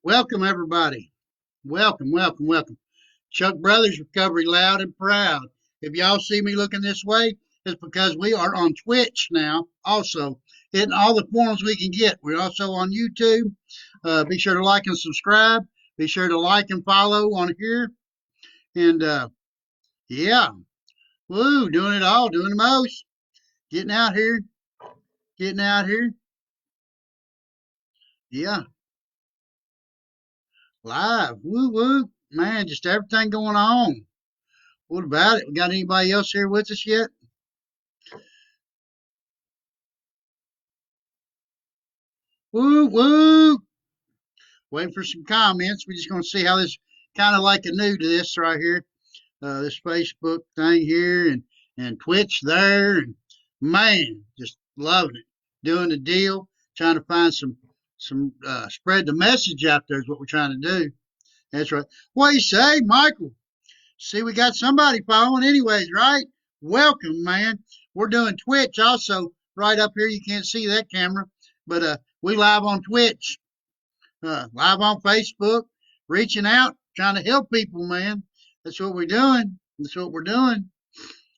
Welcome, everybody. Welcome, welcome, welcome. Chuck Brothers Recovery Loud and Proud. If y'all see me looking this way, it's because we are on Twitch now, also hitting all the forums we can get. We're also on YouTube. Be sure to like and subscribe. Be sure to like and follow on here. And yeah, woo, doing it all, doing the most. Getting out here, getting out here. Yeah, live. Woo, woo. Man, just everything going on. What about it? We got anybody else here with us yet? Woo woo! Waiting for some comments. We're just going to see how this kind of like a new to this right here. This Facebook thing here and Twitch there, and man, just loving it. Doing the deal, trying to find some spread the message out there is what we're trying to do. That's right. What do you say, Michael? See, we got somebody following, anyways, right? Welcome, man. We're doing Twitch also right up here. You can't see that camera, but we live on Twitch, live on Facebook, reaching out, trying to help people, man. That's what we're doing. That's what we're doing.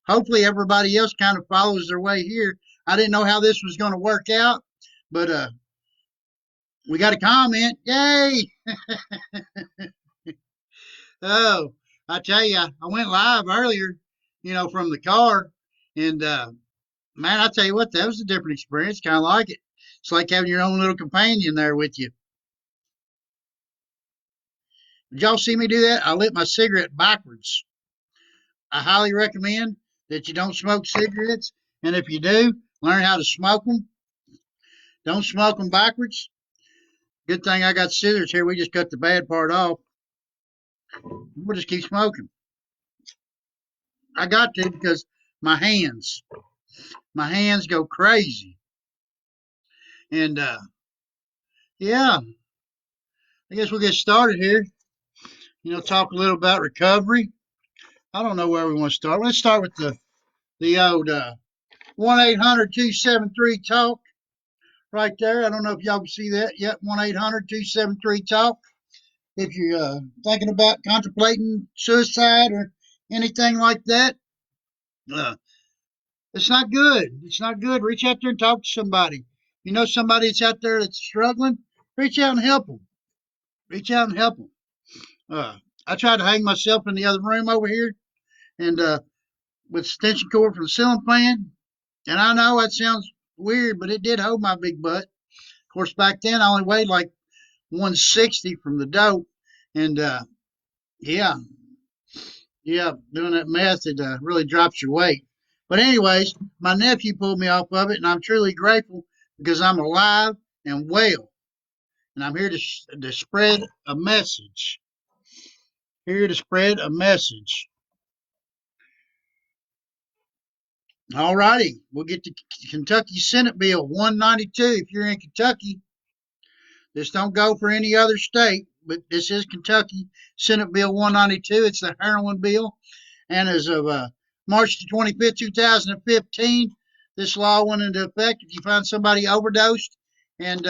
Hopefully, everybody else kind of follows their way here. I didn't know how this was going to work out, but we got a comment. Yay! Oh, I tell you, I went live earlier, from the car, and man, I tell you what, that was a different experience. Kind of like it. It's like having your own little companion there with you. Did y'all see me do that? I lit my cigarette backwards. I highly recommend that you don't smoke cigarettes, and if you do, learn how to smoke them. Don't smoke them backwards. Good thing I got scissors here. We just cut the bad part off. We'll just keep smoking. I got to because my hands, my hands go crazy. And yeah, I guess we'll get started here. Talk a little about recovery. I don't know where we want to start. Let's start with the old 1-800-273-TALK right there. I don't know if y'all can see that yet. 1-800-273-TALK. If you're thinking about contemplating suicide or anything like that, uh, it's not good. It's not good. Reach out there and talk to somebody. You know somebody that's out there that's struggling, reach out and help them. Reach out and help them. I tried to hang myself in the other room over here, and with extension cord from the ceiling fan. And I know that sounds weird, but it did hold my big butt. Of course, back then I only weighed like 160 from the dope, and yeah, yeah, doing that meth it really drops your weight. But anyways, my nephew pulled me off of it, and I'm truly grateful because I'm alive and well, and I'm here to spread a message. Here to spread a message. All righty, we'll get to Kentucky Senate Bill 192. If you're in Kentucky, this don't go for any other state, but this is Kentucky Senate Bill 192. It's the heroin bill, and as of March the 25th, 2015, this law went into effect. If you find somebody overdosed, and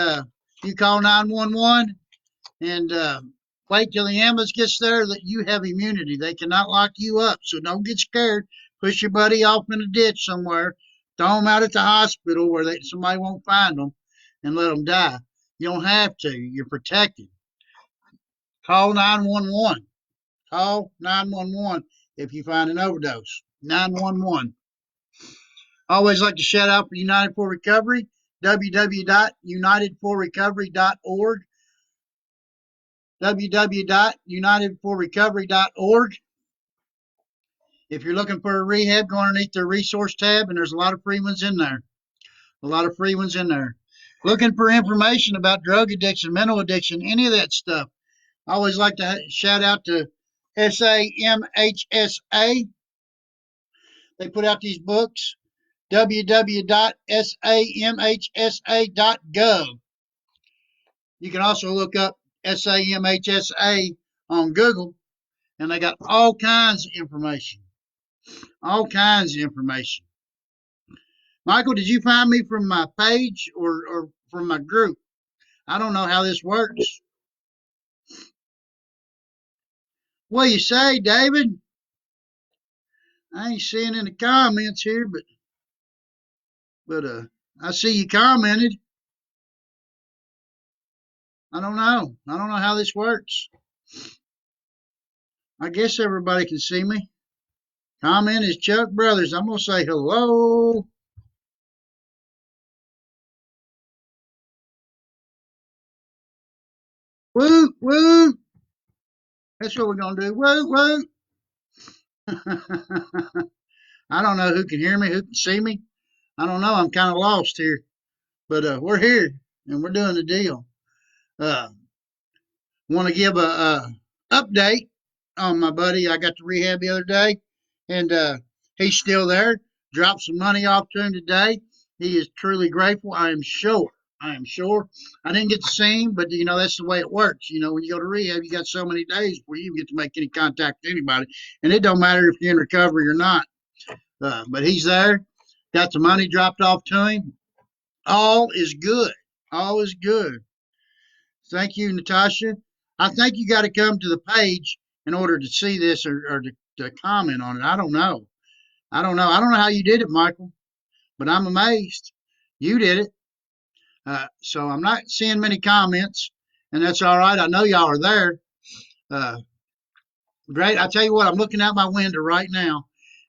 you call 911 and wait till the ambulance gets there, that you have immunity. They cannot lock you up, so don't get scared. Push your buddy off in a ditch somewhere. Throw them out at the hospital where somebody won't find them and let them die. You don't have to. You're protected. Call 911. Call 911 if you find an overdose. 911. I always like to shout out for United for Recovery, www.unitedforrecovery.org, www.unitedforrecovery.org. If you're looking for a rehab, go underneath the resource tab, and there's a lot of free ones in there. A lot of free ones in there. Looking for information about drug addiction, mental addiction, any of that stuff. I always like to shout out to SAMHSA. They put out these books, www.samhsa.gov. You can also look up SAMHSA on Google, and they got all kinds of information. All kinds of information. Michael, did you find me from my page or from my group? I don't know how this works. What you say, David? I ain't seeing in the comments here, but I see you commented. I don't know. I don't know how this works. I guess everybody can see me. Comment is Chuck Brothers. I'm gonna say hello. Woo woo. That's what we're gonna do. Woo woo. I don't know who can hear me, who can see me. I don't know. I'm kind of lost here, but we're here and we're doing the deal. Uh, Want to give a update on my buddy I got to rehab the other day, and he's still there. Dropped some money off to him today. He is truly grateful. I am sure. I am sure. I didn't get to see him, but that's the way it works. When you go to rehab, you got so many days before you get to make any contact with anybody, and it don't matter if you're in recovery or not. But he's there. Got the money dropped off to him. All is good. All is good. Thank you, Natasha. I think you got to come to the page in order to see this or to comment on it. I don't know. I don't know. I don't know how you did it, Michael, but I'm amazed. You did it. So I'm not seeing many comments, and that's all right. I know y'all are there. Uh, Great. I tell you what, I'm looking out my window right now,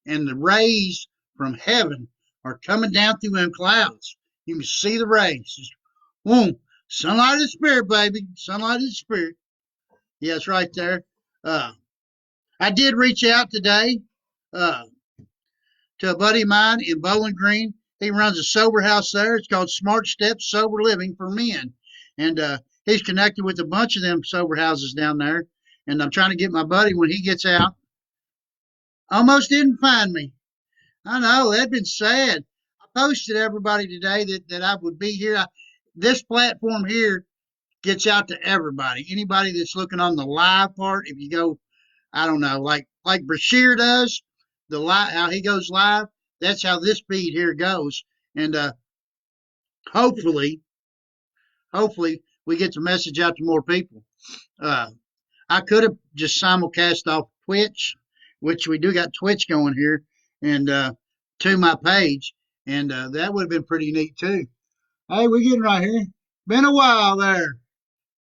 and the rays from heaven are coming down through them clouds. You can see the rays. Just, boom. Sunlight of the Spirit, baby. Sunlight of the Spirit. Yeah, it's right there. Uh, I did reach out today uh, to a buddy of mine in Bowling Green. He runs a sober house there. It's called Smart Steps Sober Living for Men. And he's connected with a bunch of them sober houses down there. And I'm trying to get my buddy when he gets out. Almost didn't find me. I know, that'd been sad. I posted everybody today that I would be here. This platform here gets out to everybody. Anybody that's looking on the live part, if you go, I don't know, like Brashear does, the live how he goes live. That's how this feed here goes, and hopefully, hopefully we get the message out to more people. Uh, I could have just simulcast off Twitch, which we do got Twitch going here, and to my page, and that would have been pretty neat too. Hey, we getting right here. Been a while there.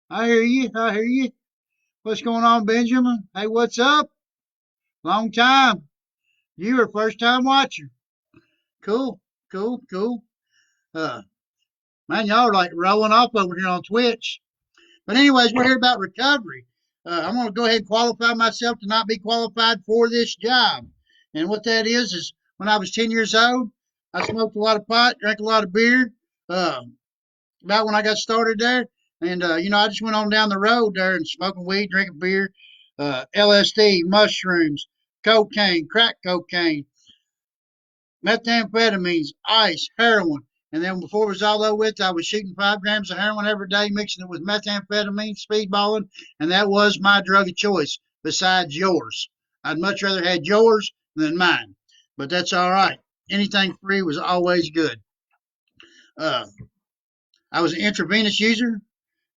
I hear you. I hear you. What's going on, Benjamin? Hey, what's up? Long time. You were first time watcher. Cool, cool, cool. Uh, Man, y'all are like rolling off over here on Twitch. But anyways, we're here about recovery. I'm going to go ahead and qualify myself to not be qualified for this job. And what that is when I was 10 years old, I smoked a lot of pot, drank a lot of beer. Uh, about when I got started there, and I just went on down the road there and smoking weed, drinking beer, LSD, mushrooms, cocaine, crack cocaine, methamphetamines, ice, heroin. And then before it was all over with, I was shooting 5 grams of heroin every day, mixing it with methamphetamine, speedballing, and that was my drug of choice besides yours. I'd much rather had yours than mine, but that's all right. Anything free was always good. Uh, I was an intravenous user,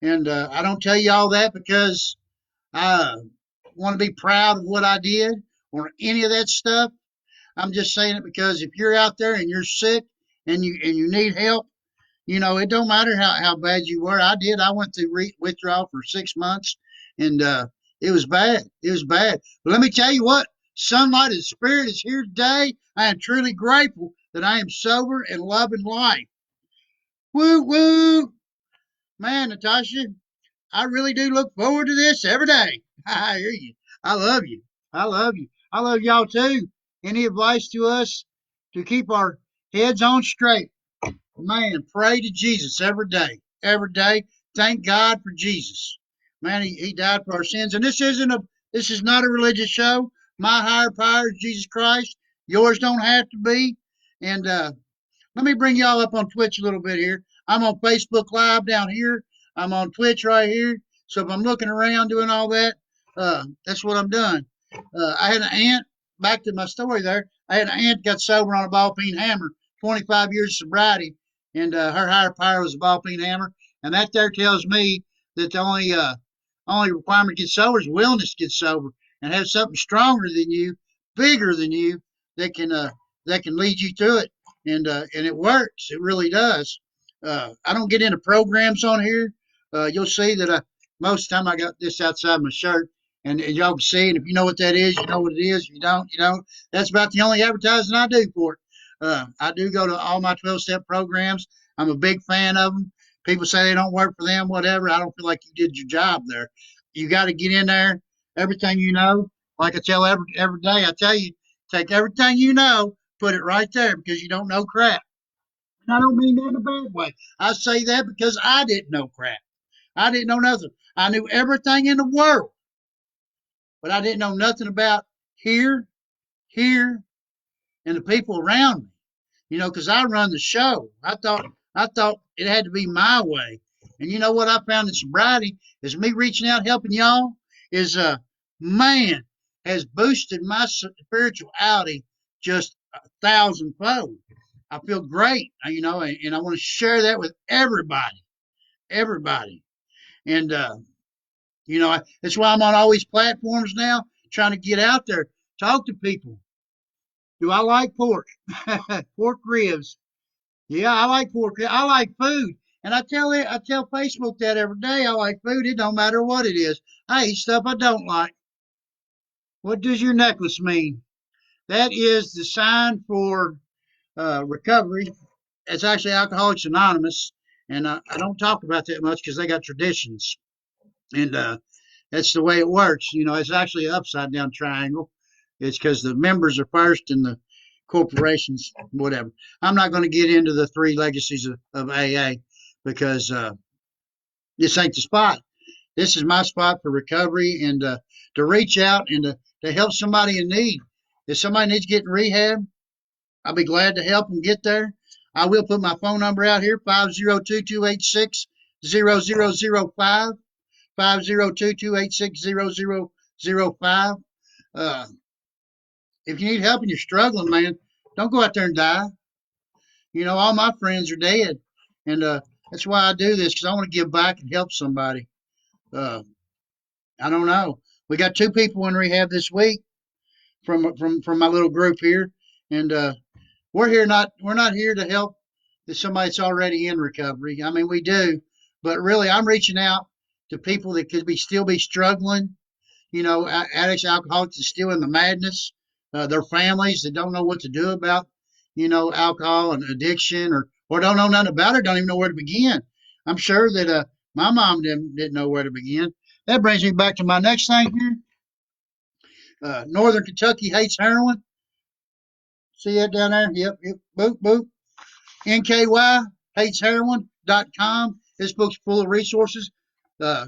and I don't tell you all that because I want to be proud of what I did or any of that stuff. I'm just saying it because if you're out there and you're sick and you need help, it don't matter how bad you were. I did. I went through withdrawal for 6 months, and it was bad. It was bad. But let me tell you what, sunlight of the Spirit is here today. I am truly grateful that I am sober and loving life. Woo woo, man, Natasha. I really do look forward to this every day. I hear you. I love you. I love you. I love y'all too. Any advice to us to keep our heads on straight? Man, pray to Jesus every day. Every day. Thank God for Jesus. Man, he died for our sins. And this is not a religious show. My higher power is Jesus Christ. Yours don't have to be. And let me bring y'all up on Twitch a little bit here. I'm on Facebook Live down here. I'm on Twitch right here. So if I'm looking around doing all that, that's what I'm doing. I had an aunt, back to my story there, I had an aunt got sober on a ball peen hammer, 25 years of sobriety, and her higher power was a ball peen hammer. And that there tells me that the only requirement to get sober is willingness to get sober. and have something stronger than you, bigger than you, that can lead you through it, and it works. It really does. I don't get into programs on here. You'll see that most of the time I got this outside my shirt, and y'all can see it. If you know what that is, you know what it is. If you don't, you don't. That's about the only advertising I do for it. I do go to all my 12-step programs. I'm a big fan of them. People say they don't work for them, whatever. I don't feel like you did your job there. You got to get in there, everything you know. Like I tell every day, I tell you, take everything you know, put it right there because you don't know crap. And I don't mean that in a bad way. I say that because I didn't know crap. I didn't know nothing. I knew everything in the world, but I didn't know nothing about here, here, and the people around me. You know, because I run the show. I thought it had to be my way. And you know what I found in sobriety is me reaching out, helping y'all, is man has boosted my spirituality just 1,000-fold. I feel great, you know, and I want to share that with everybody, everybody. And you know, that's why I'm on all these platforms now, trying to get out there, talk to people. Do I like pork? Pork ribs. Yeah, I like pork. I like food, and I tell Facebook that every day. I like food. It don't matter what it is. I eat stuff I don't like. What does your necklace mean? That is the sign for recovery. It's actually Alcoholics Anonymous, and I don't talk about that much because they got traditions, and that's the way it works. You know, it's actually an upside down triangle. It's because the members are first and the corporations, whatever. I'm not going to get into the three legacies of AA because this ain't the spot. This is my spot for recovery and to reach out and to help somebody in need. If somebody needs to get in rehab, I'll be glad to help them get there. I will put my phone number out here, 502-286-0005, 502-286-0005. Uh, if you need help and you're struggling, man, don't go out there and die. You know, all my friends are dead. And that's why I do this, because I want to give back and help somebody. Uh, I don't know. We got two people in rehab this week from my little group here, and we're not here to help somebody that's already in recovery. I mean, we do, but really, I'm reaching out to people that could be still be struggling. You know, addicts, alcoholics are still in the madness. Their families that don't know what to do about, you know, alcohol and addiction, or don't know nothing about it, don't even know where to begin. I'm sure that my mom didn't know where to begin. That brings me back to my next thing here. Northern Kentucky hates heroin. See that down there? Yep, yep. Boop, boop. NKY hates heroin.com. This book's full of resources. Uh,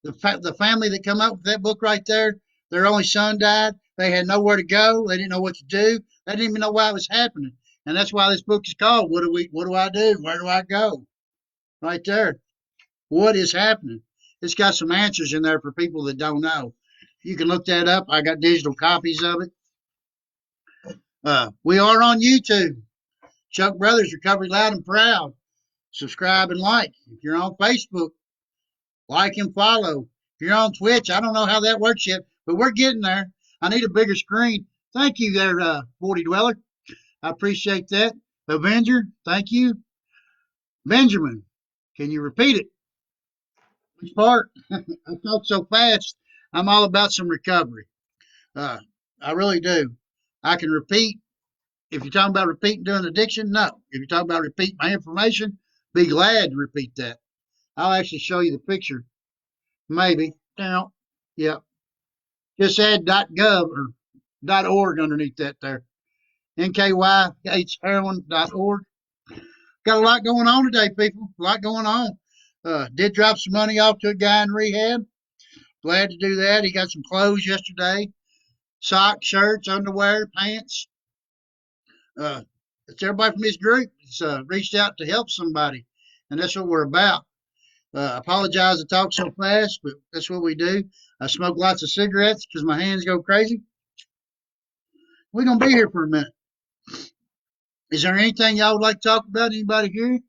the family that come up with that book right there, their only son died. They had nowhere to go. They didn't know what to do. They didn't even know why it was happening. And that's why this book is called What do I do? Where do I go? Right there. What is happening? It's got some answers in there for people that don't know. You can look that up. I got digital copies of it. We are on YouTube. Chuck Brothers Recovery Loud and Proud. Subscribe and like. If you're on Facebook, like and follow. If you're on Twitch, I don't know how that works yet, but we're getting there. I need a bigger screen. Thank you there, 40 Dweller. I appreciate that. Avenger, thank you. Benjamin, can you repeat it? Which part? I talk so fast. I'm all about some recovery. Uh, I really do. I can repeat. If you're talking about repeating doing addiction, no. If you're talking about repeat my information, be glad to repeat that. I'll actually show you the picture. Maybe. Now, yeah. Just add .gov or .org underneath that there. NKYHeroin.org. Got a lot going on today, people. A lot going on. Did drop some money off to a guy in rehab. Glad to do that. He got some clothes yesterday. Socks, shirts, underwear, pants. Uh, it's everybody from his group. It's reached out to help somebody. And that's what we're about. I apologize to talk so fast, but that's what we do. I smoke lots of cigarettes because my hands go crazy. We're going to be here for a minute. Is there anything y'all would like to talk about? Anybody here?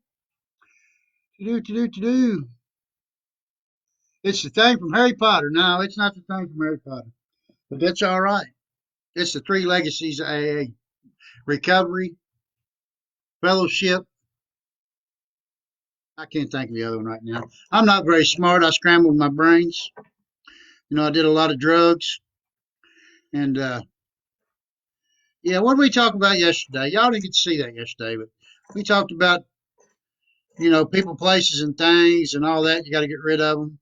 To do. It's the thing from Harry Potter. No, it's not the thing from Harry Potter, but that's all right. It's the three legacies of AA: recovery, fellowship. I can't think of the other one right now. I'm not very smart. I scrambled my brains. I did a lot of drugs, and yeah. What did we talk about yesterday? Y'all didn't get to see that yesterday, but we talked about people, places, and things, and all that. You got to get rid of them.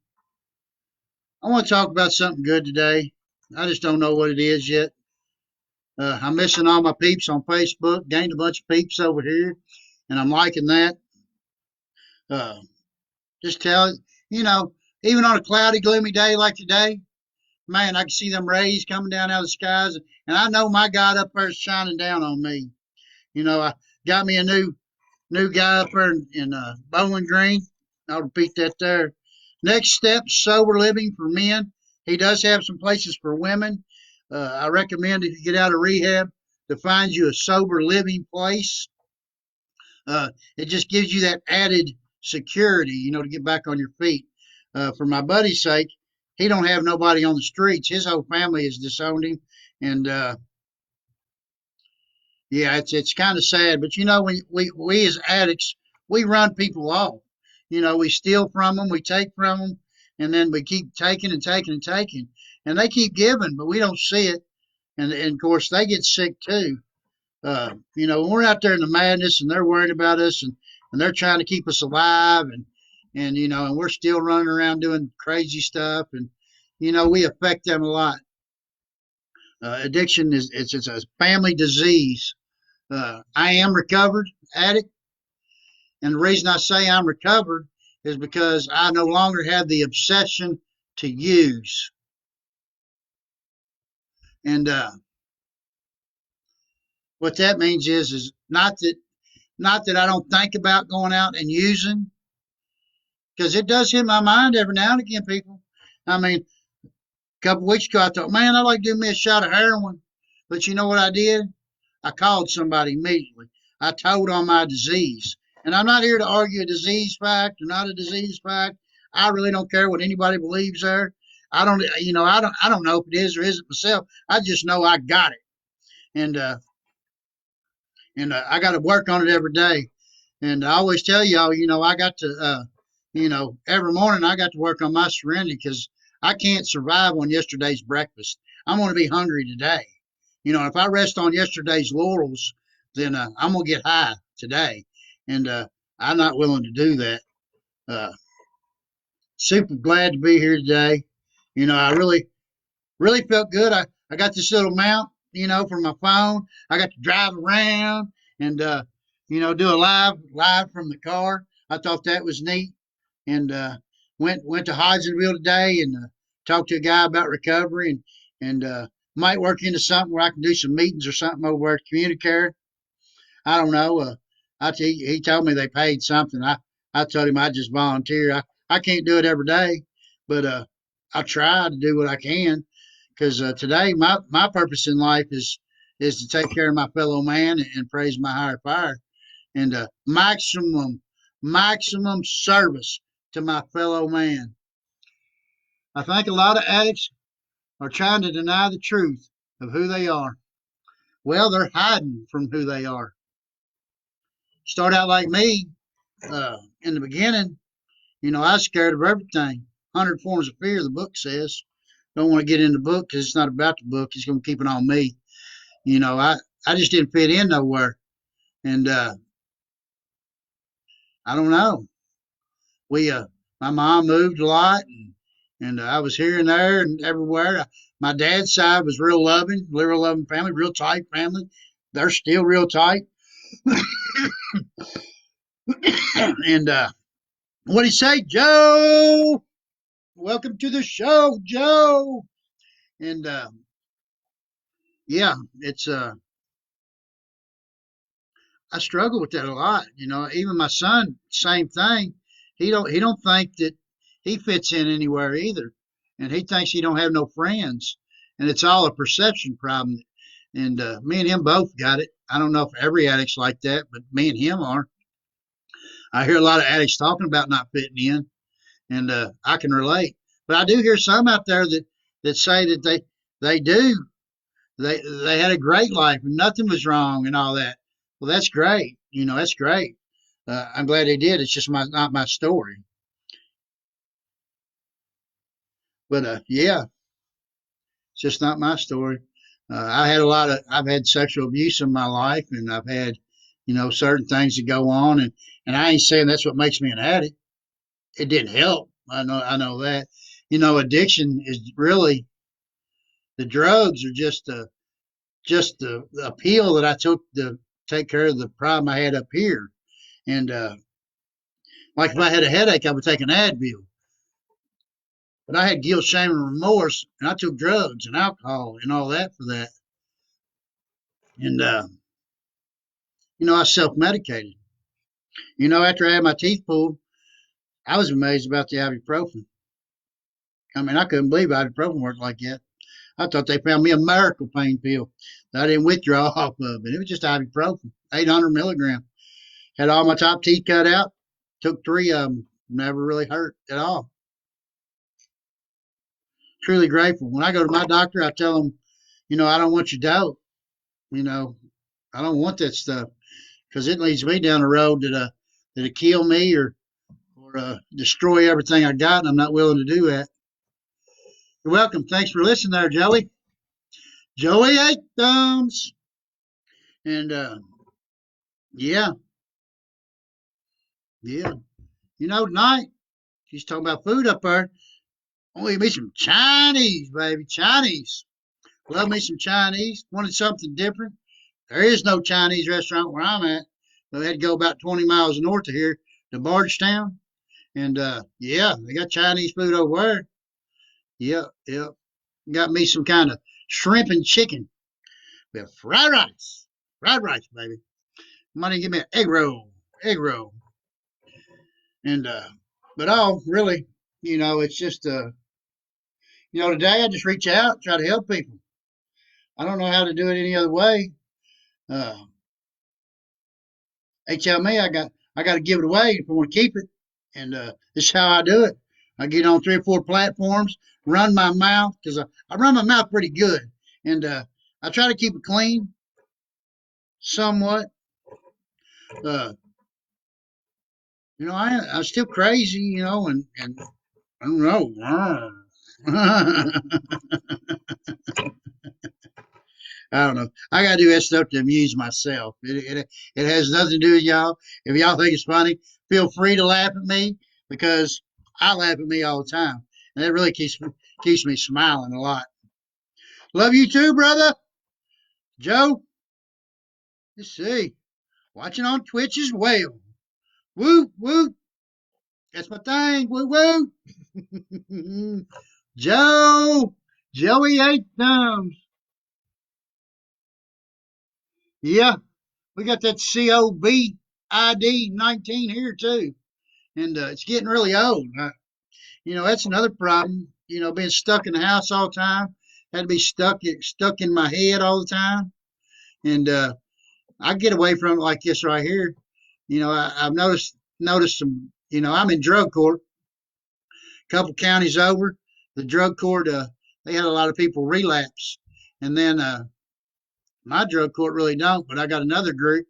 I want to talk about something good today. I just don't know what it is yet. I'm missing all my peeps on Facebook. Gained a bunch of peeps over here, and I'm liking that. Uh, just tell you know, even on a cloudy, gloomy day like today, man, I can see them rays coming down out of the skies, and I know my God up there is shining down on me. I got me a new guy up there in Bowling Green. I'll repeat that there. Next step, sober living for men. He does have some places for women. I recommend if you get out of rehab to find you a sober living place. It just gives you that added security, to get back on your feet. For my buddy's sake, he don't have nobody on the streets. His whole family has disowned him, and yeah, it's kind of sad. But we as addicts, we run people off. We steal from them, we take from them, and then we keep taking and taking and taking, and they keep giving, but we don't see it, and of course they get sick too. When we're out there in the madness and they're worried about us and they're trying to keep us alive and we're still running around doing crazy stuff and we affect them a lot. Addiction is it's a family disease. I am recovered addict, and the reason I say I'm recovered is because I no longer have the obsession to use. And what that means is not that I don't think about going out and using, because it does hit my mind every now and again, people. I mean, a couple of weeks ago, I thought, man, I'd like to do me a shot of heroin. But you know what I did? I called somebody immediately. I told on my disease. And I'm not here to argue a disease fact or not a disease fact. I really don't care what anybody believes there. I don't know if it is or isn't myself. I just know I got it. And I got to work on it every day. And I always tell y'all, I got to, every morning I got to work on my serenity because I can't survive on yesterday's breakfast. I'm going to be hungry today. If I rest on yesterday's laurels, then I'm going to get high today. And I'm not willing to do that. Uh, Super glad to be here today. I really felt good. I got this little mount, for my phone. I got to drive around and do a live from the car. I thought that was neat. And went to Hodgsonville today and talked to a guy about recovery and might work into something where I can do some meetings or something over at Communicare. I don't know. He told me they paid something. I told him I just volunteer. I can't do it every day, but I try to do what I can because today my purpose in life is to take care of my fellow man and praise my higher power and maximum service to my fellow man. I think a lot of addicts are trying to deny the truth of who they are. Well, they're hiding from who they are. Start out like me in the beginning. I was scared of everything. 100 forms of fear, the book says. Don't want to get in the book because it's not about the book. It's going to keep it on me. I just didn't fit in nowhere. And I don't know. We My mom moved a lot and I was here and there and everywhere. My dad's side was real loving family, real tight family. They're still real tight. And what do you say, Joe? Welcome to the show, Joe. And yeah, it's I struggle with that a lot. Even my son, same thing. He don't think that he fits in anywhere either, and he thinks he don't have no friends, and it's all a perception problem. And me and him both got it. I don't know if every addict's like that, but me and him are. I hear a lot of addicts talking about not fitting in, and I can relate. But I do hear some out there that say that they do. They had a great life and nothing was wrong and all that. Well, that's great. That's great. I'm glad they did. It's just not my story. But yeah, it's just not my story. I've had sexual abuse in my life, and I've had, certain things that go on, and I ain't saying that's what makes me an addict. It didn't help. I know that. Addiction is really the drugs are just the pill that I took to take care of the problem I had up here. And like if I had a headache, I would take an Advil. But I had guilt, shame, and remorse, and I took drugs and alcohol and all that for that. And I self-medicated. After I had my teeth pulled, I was amazed about the ibuprofen. I mean, I couldn't believe ibuprofen worked like that. I thought they found me a miracle pain pill that I didn't withdraw off of, and it was just ibuprofen, 800 milligrams. Had all my top teeth cut out. Took three of them. Never really hurt at all. Truly grateful. When I go to my doctor, I tell him, I don't want your dope. You know, I don't want that stuff because it leads me down a road that'll kill me or destroy everything I got, and I'm not willing to do that. You're welcome. Thanks for listening there, Joey. Joey Eight Thumbs. And yeah, yeah. Tonight, she's talking about food up there. I want to eat me some Chinese, baby. Chinese. Love me some Chinese. Wanted something different. There is no Chinese restaurant where I'm at. So I had to go about 20 miles north of here to Bardstown. And yeah, they got Chinese food over there. Yep, yep. Got me some kind of shrimp and chicken with fried rice. Fried rice, baby. Money, give me an egg roll. Egg roll. And but all really, it's just today I just reach out, try to help people. I don't know how to do it any other way. Uh, they tell me I got to give it away if I want to keep it, and this is how I do it. I get on 3 or 4 platforms, run my mouth because I run my mouth pretty good, and I try to keep it clean, somewhat. Uh, I'm still crazy, and I don't know. I don't know. I gotta do that stuff to amuse myself. It has nothing to do with y'all. If y'all think it's funny, feel free to laugh at me because I laugh at me all the time, and it really keeps me smiling a lot. Love you too, brother. Joe. Let's see. Watching on Twitch as well. Woo woo. That's my thing. Woo woo. Joe. Joey Eight Thumbs. Yeah, we got that COB ID 19 here too, and it's getting really old. That's another problem. Being stuck in the house all the time. Had to be stuck in my head all the time, and I get away from it like this right here. I've noticed some. I'm in drug court, a couple counties over. The drug court, they had a lot of people relapse, and then my drug court really don't. But I got another group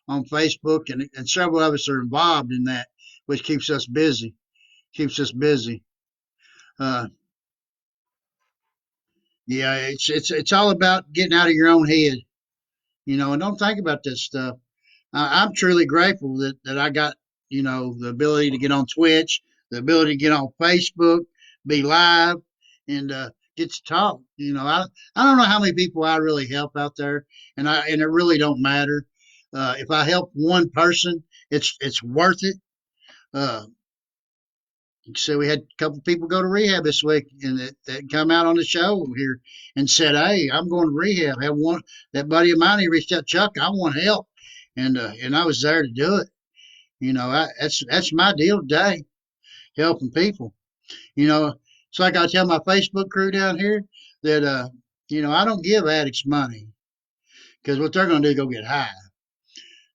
on Facebook, and several of us are involved in that, which keeps us busy. Keeps us busy. Uh, yeah, it's all about getting out of your own head, and don't think about that stuff. I'm truly grateful that I got the ability to get on Twitch, the ability to get on Facebook, be live, and get to talk. I don't know how many people I really help out there, and it really don't matter. If I help one person, it's worth it. Uh, so we had a couple people go to rehab this week, and that come out on the show here and said, "Hey, I'm going to rehab." Have one that buddy of mine, he reached out, Chuck, I want help, and I was there to do it. That's my deal today, helping people. It's like I tell my Facebook crew down here that I don't give addicts money because what they're going to do is go get high.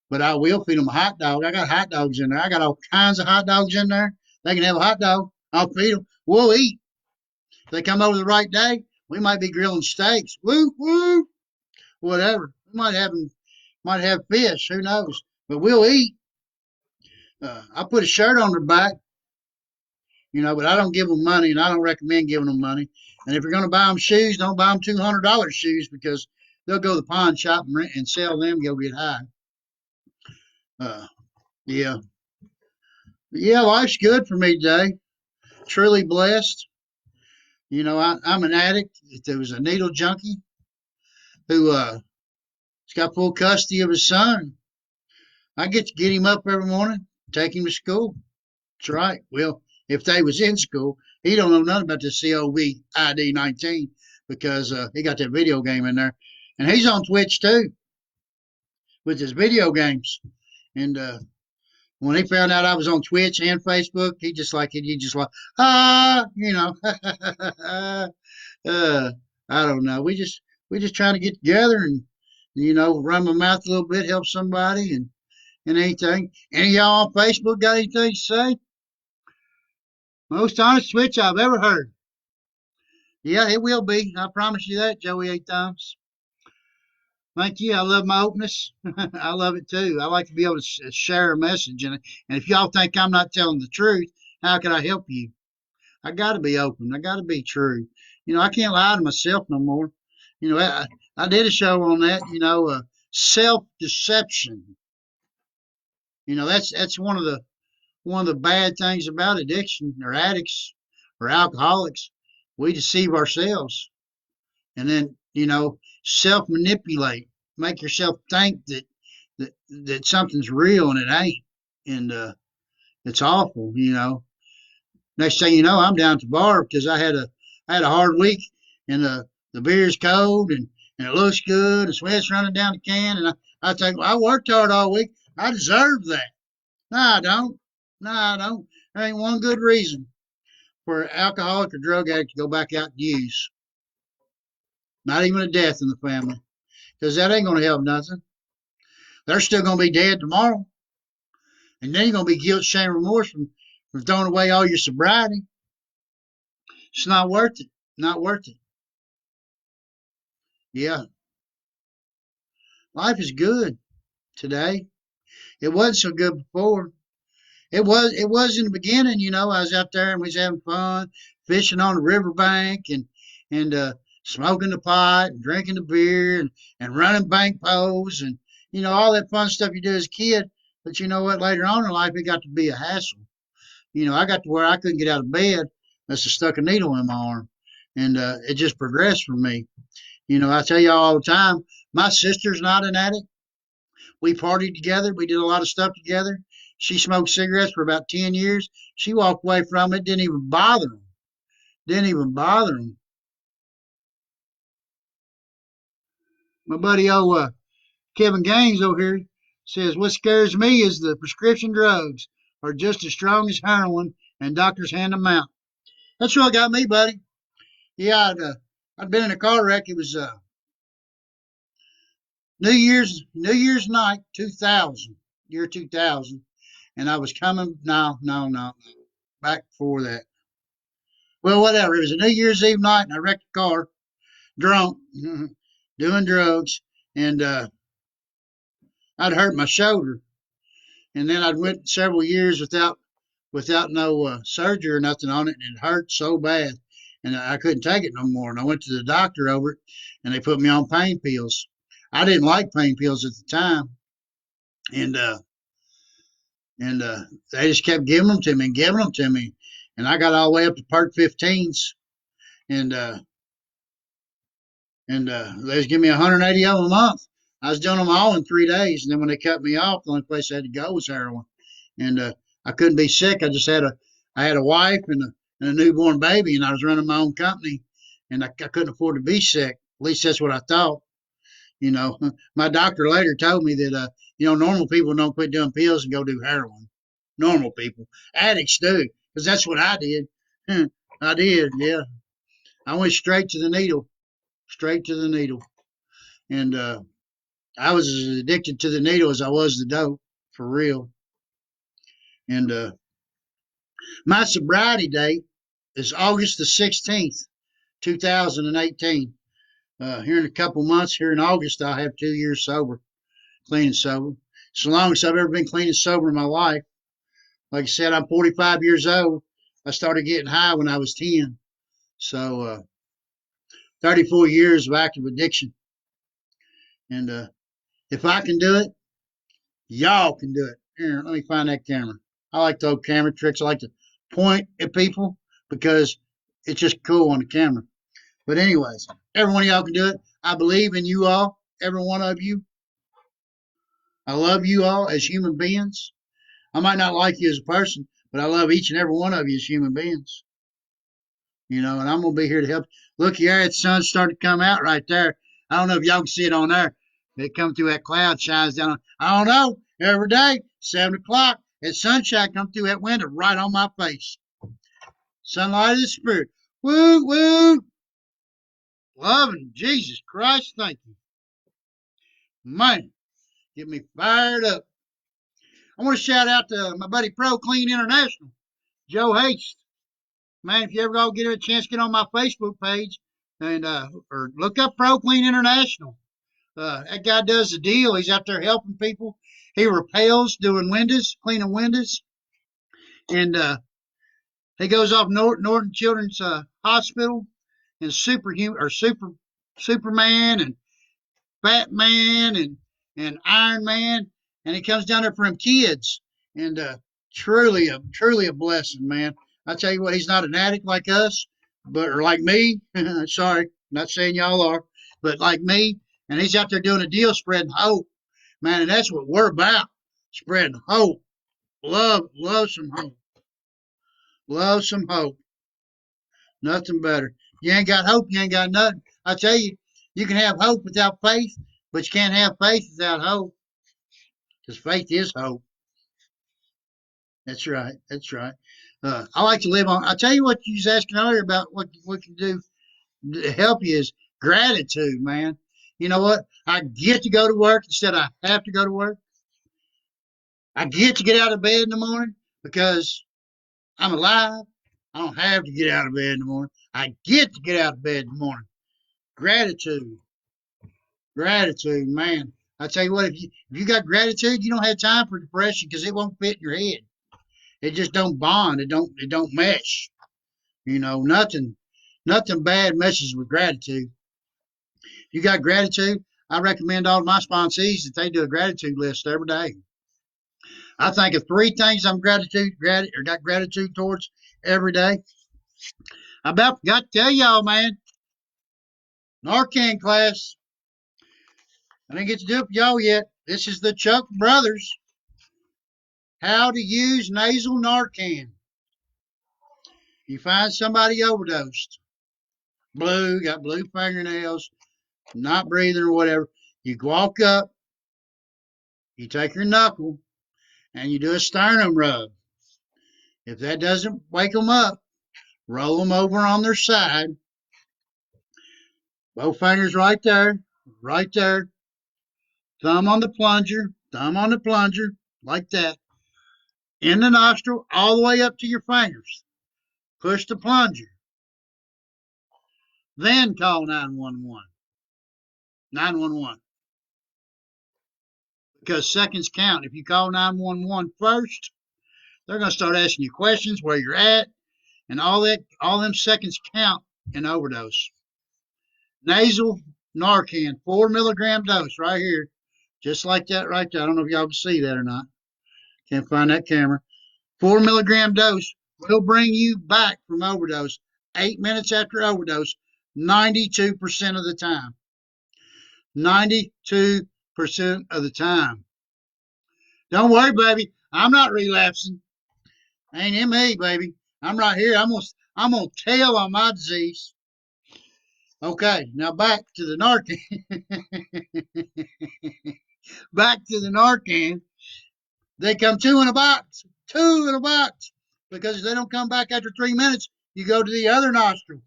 But I will feed them a hot dog. I got hot dogs in there. I got all kinds of hot dogs in there. They can have a hot dog. I'll feed them. We'll eat. If they come over the right day, we might be grilling steaks. Woo, woo, whatever. We might have fish. Who knows? But we'll eat. I put a shirt on their back, but I don't give them money, and I don't recommend giving them money. And if you're going to buy them shoes, don't buy them $200 shoes because they'll go to the pawn shop and, rent and sell them. Go get high. Uh, yeah, yeah. Life's good for me today. Truly blessed. I'm an addict. If there was a needle junkie who has got full custody of his son, I get to get him up every morning, take him to school. That's right. Well, if they was in school, he don't know nothing about the COVID 19 because he got that video game in there, and he's on Twitch too with his video games. And when he found out I was on Twitch and Facebook, he just like it. He just like uh, I don't know. We just trying to get together and run my mouth a little bit, help somebody, and anything. Any of y'all on Facebook got anything to say? Most honest Twitch I've ever heard. Yeah, it will be. I promise you that, Joey 8 times. Thank you. I love my openness. I love it too. I like to be able to share a message. And if y'all think I'm not telling the truth, how can I help you? I got to be open. I got to be true. I can't lie to myself no more. I did a show on that, self deception. That's one of the bad things about addiction or addicts or alcoholics. We deceive ourselves and then self manipulate, make yourself think that something's real and it ain't, and it's awful. Next thing you know, I'm down at the bar because I had a hard week, and the beer's cold and it looks good, the sweat's running down the can, and I think, well, I worked hard all week, I deserve that. No, I don't. No, I don't. There ain't one good reason for an alcoholic or drug addict to go back out and use. Not even a death in the family, because that ain't going to help nothing. They're still going to be dead tomorrow, and then you're going to be guilt, shame, remorse from throwing away all your sobriety. It's not worth it. Not worth it. Yeah, life is good today. It wasn't so good before. It was in the beginning. I was out there and we was having fun, fishing on the riverbank and smoking the pot and drinking the beer and running bank poles and all that fun stuff you do as a kid. But you know what? Later on in life, it got to be a hassle. I got to where I couldn't get out of bed unless I stuck a needle in my arm, and it just progressed for me. I tell y'all all the time, my sister's not an addict. We partied together. We did a lot of stuff together. She smoked cigarettes for about 10 years. She walked away from it. Didn't even bother them. Didn't even bother them. My buddy, Kevin Gaines over here says, what scares me is the prescription drugs are just as strong as heroin and doctors hand them out. That's what got me, buddy. Yeah, I'd been in a car wreck. It was New Year's night, 2000, year 2000, and I was coming. No, back before that. Well, whatever. It was a New Year's Eve night, and I wrecked a car, drunk, doing drugs, and I'd hurt my shoulder, and then I'd went several years without no surgery or nothing on it, and it hurt so bad, and I couldn't take it no more. And I went to the doctor over it, and they put me on pain pills. I didn't like pain pills at the time, and they just kept giving them to me and giving them to me, and I got all the way up to Perk 15s, and they was giving me 180 of them a month. I was doing them all in 3 days, and then when they cut me off, the only place I had to go was heroin, and I couldn't be sick. I had a wife and a newborn baby, and I was running my own company, and I couldn't afford to be sick. At least that's what I thought. You know, my doctor later told me that normal people don't quit doing pills and go do heroin. Normal people, addicts do, because that's what I did. I did, yeah. I went straight to the needle, straight to the needle, and I was as addicted to the needle as I was the dope, for real. And my sobriety date is August the 16th. 2018. Here in a couple months, here in August, I'll have 2 years sober, clean and sober. It's the longest I've ever been clean and sober in my life. Like I said, I'm 45 years old. I started getting high when I was 10. So 34 years of active addiction. And if I can do it, y'all can do it. Here, let me find that camera. I like the old camera tricks. I like to point at people because it's just cool on the camera. But anyways, every one of y'all can do it. I believe in you all, every one of you. I love you all as human beings. I might not like you as a person, but I love each and every one of you as human beings. And I'm gonna be here to help. Look here, the sun's starting to come out right there. I don't know if y'all can see it on there. It come through that cloud, shines down. I don't know. Every day, 7 o'clock, that sunshine come through that window right on my face. Sunlight of the spirit. Woo, woo. Loving Jesus Christ, thank you. Man, get me fired up. I want to shout out to my buddy Pro Clean International, Joe Haste. Man, if you ever go get a chance, get on my Facebook page and or look up Pro Clean International. That guy does the deal. He's out there helping people. He repels doing windows, cleaning windows, and he goes off Norton Children's Hospital and Superman and Batman and Iron Man, and he comes down there for him kids, and truly a blessing, man. I tell you what, he's not an addict like us, but or like me. Sorry, not saying y'all are, but like me, and he's out there doing a deal, spreading hope, man, and that's what we're about, spreading hope. Love some hope. Love some hope. Nothing better. You ain't got hope, you ain't got nothing. I tell you, you can have hope without faith, but you can't have faith without hope. Because faith is hope. That's right. That's right. I like to live on. I tell you what you was asking earlier about what you do to help you is gratitude, man. You know what? I get to go to work instead of I have to go to work. I get to get out of bed in the morning because I'm alive. I don't have to get out of bed in the morning. I get to get out of bed in the morning. Gratitude. Gratitude, man. I tell you what, if you got gratitude, you don't have time for depression because it won't fit in your head. It just don't bond. It don't mesh. Nothing bad meshes with gratitude. If you got gratitude, I recommend all my sponsees that they do a gratitude list every day. I think of three things I'm got gratitude towards every day. I about forgot to tell y'all, man. Narcan class. I didn't get to do it for y'all yet. This is the Chuck Brothers. How to use nasal Narcan. You find somebody overdosed, got blue fingernails, not breathing or whatever. You walk up, you take your knuckle, and you do a sternum rub. If that doesn't wake them up, roll them over on their side. Both fingers right there, right there. Thumb on the plunger, like that. In the nostril, all the way up to your fingers. Push the plunger. Then call 911. 911. Because seconds count. If you call 911 first, they're going to start asking you questions where you're at, and all them seconds count in overdose. Nasal Narcan, 4 milligram dose right here, just like that right there. I don't know if y'all can see that or not. Can't find that camera. 4 milligram dose will bring you back from overdose 8 minutes after overdose, 92% of the time. 92% of the time. Don't worry, baby. I'm not relapsing. Ain't in me, baby. I'm right here. I'm gonna tell on my disease. Okay, now back to the Narcan. Back to the Narcan. They come two in a box. Because if they don't come back after 3 minutes, you go to the other nostril.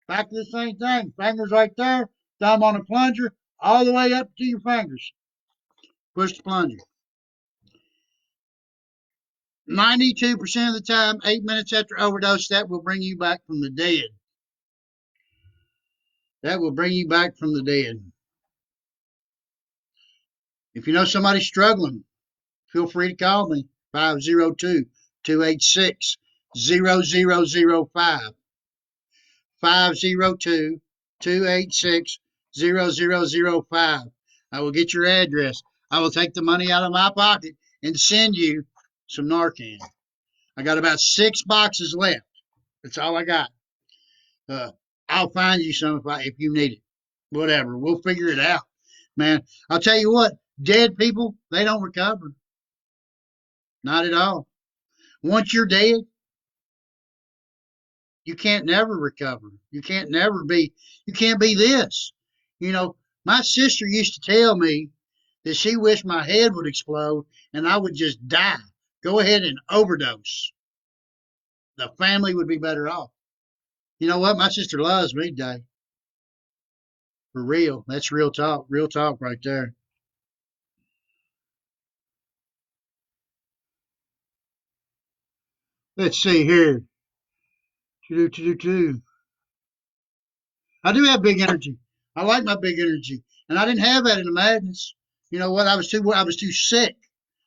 Back to the same thing. Fingers right there, thumb on the plunger, all the way up to your fingers. Push the plunger. 92% of the time, 8 minutes after overdose, that will bring you back from the dead. That will bring you back from the dead. If you know somebody struggling, feel free to call me 502-286-0005. 502-286-0005. I will get your address. I will take the money out of my pocket and send you some Narcan. I got about 6 boxes left. That's all I got. Uh, I'll find you some if you need it. Whatever. We'll figure it out, man. I'll tell you what. Dead people, they don't recover. Not at all. Once you're dead, you can't never recover. You can't never be. You can't be this. You know, my sister used to tell me that she wished my head would explode and I would just die. Go ahead and overdose. The family would be better off. You know what? My sister loves me today. For real. That's real talk. Real talk right there. Let's see here. I do have big energy. I like my big energy, and I didn't have that in the madness. You know what? I was too sick.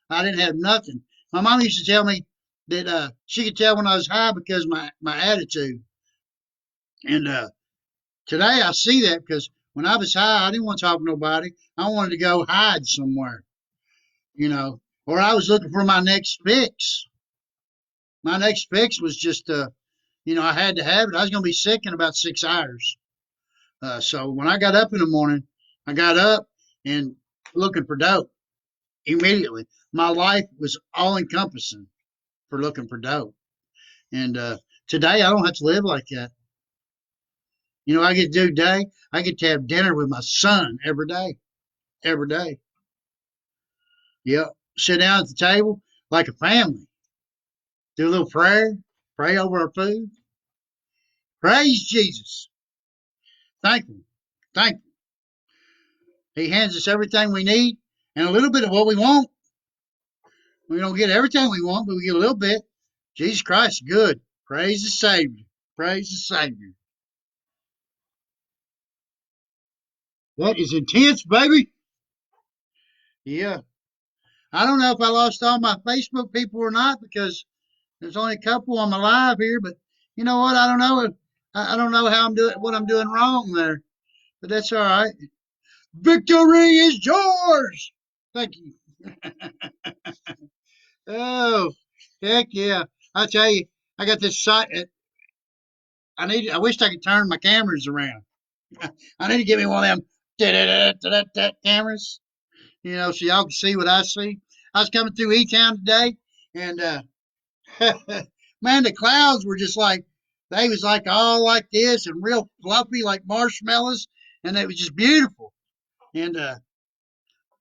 I didn't have nothing. My mom used to tell me that she could tell when I was high because my attitude. And today I see that because when I was high, I didn't want to talk to nobody. I wanted to go hide somewhere, you know, or I was looking for my next fix. My next fix was just, I had to have it. I was going to be sick in about 6 hours. So when I got up in the morning, I got up and looking for dope immediately. My life was all encompassing for looking for dope. And today I don't have to live like that. You know, I get to do day. I get to have dinner with my son every day, every day. Yep. Sit down at the table like a family. Do a little prayer. Pray over our food. Praise Jesus. Thank you. Thank you. He hands us everything we need and a little bit of what we want. We don't get everything we want, but we get a little bit. Jesus Christ is good. Praise the Savior. Praise the Savior. That is intense, baby. Yeah. I don't know if I lost all my Facebook people or not because there's only a couple on my live here, but you know what? I don't know. I don't know how I'm doing, what I'm doing wrong there, but that's all right. Victory is yours. Thank you. Oh, heck yeah. I tell you, I got this site. I wish I could turn my cameras around. I need to get me one of them cameras, so y'all can see what I see. I was coming through E-Town today, and man, the clouds were just like they was like all like this and real fluffy like marshmallows, and it was just beautiful. And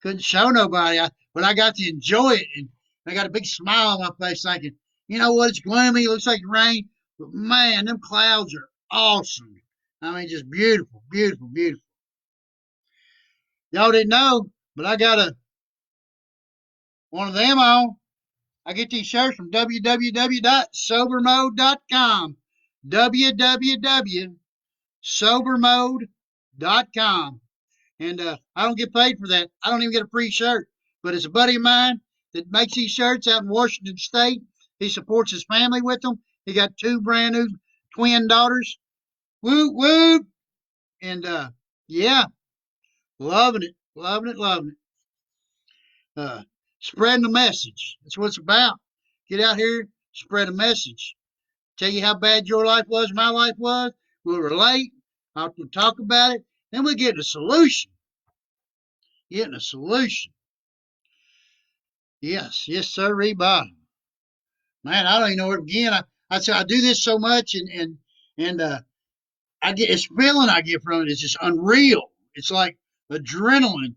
couldn't show nobody, but I got to enjoy it, and I got a big smile on my face, thinking, you know what? It's gloomy, it looks like rain, but man, them clouds are awesome. I mean, just beautiful, beautiful, beautiful. Y'all didn't know, but I got one of them on. I get these shirts from www.sobermode.com. www.sobermode.com. And I don't get paid for that. I don't even get a free shirt. But it's a buddy of mine that makes these shirts out in Washington State. He supports his family with them. He got 2 brand new twin daughters. Woo woo. And yeah, loving it, loving it, loving it. Spreading the message. That's what it's about. Get out here, spread a message. Tell you how bad your life was, my life was. We'll relate. I'll talk about it. Then we'll get a solution. Getting a solution. Yes, yes, sir, Bob. Man, I don't even know where to begin. I do this so much, and I get this feeling I get from it is just unreal. It's like adrenaline,